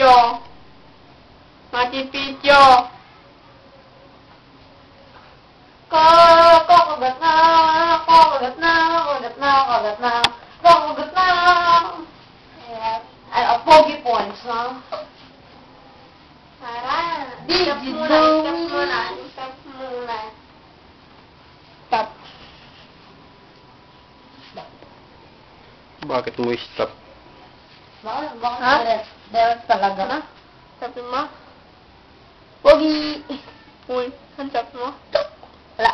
Piccho. Machu Picchu. Kakagat na, kakagat na, kakagat na, kakagat na, kakagat na. Ay, pogi points, ha? Para. Did Stop you muna, know stop me? muna, stop muna. Stop. Bakit mo i-stop? Bakit Ha? direct talaga? Ano? Sabi mo? Pogi. Uy, ang sabi mo? Wala.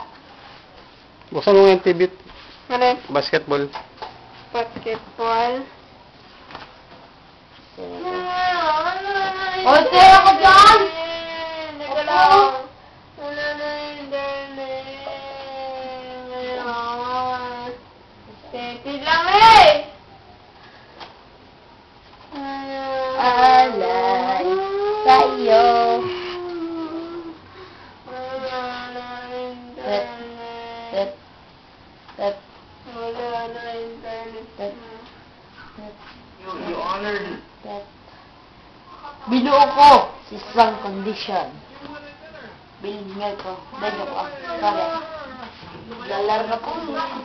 Buksan mo yung TV. Ano yun? Basketball. Basketball. O, tira ko dyan! Teka lang. Wala na internet. Ngayon. Steady lang eh! Alay sa'yo. Wala na internet. Set. Wala na internet. Set. You honored. Set. Binuo ko sa isang condition. Binigay ko. Medyo ko. Sorry. Lalaro na po.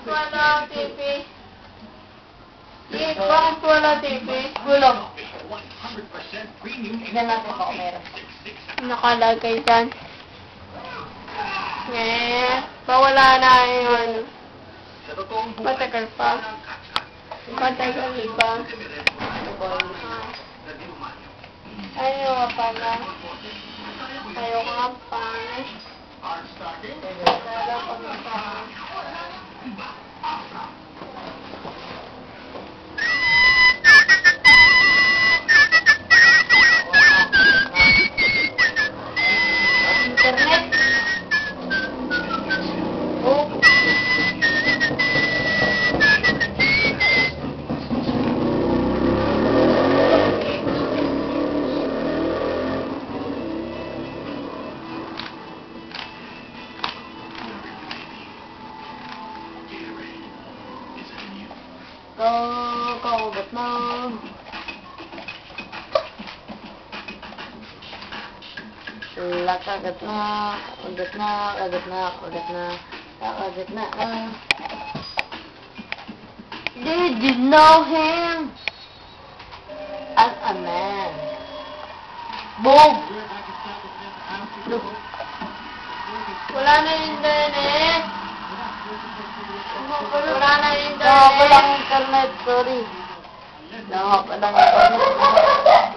Wala TV. Bakit wala TV? Gulong. Tignan natin kung meron. Nakalagay dyan. Bawala na yun. Matagal pa. Matagal pa. Ayaw nga pala. Ayaw nga pala. Ayaw nga pala. Internet. Oh. Kakagat na. Kagat na, kagat na, kagat na, kagat na, kagat na. Did you know him as a man? Bob! Look. Wala na internet. Wala na Wala internet. internet, sorry. Wala internet.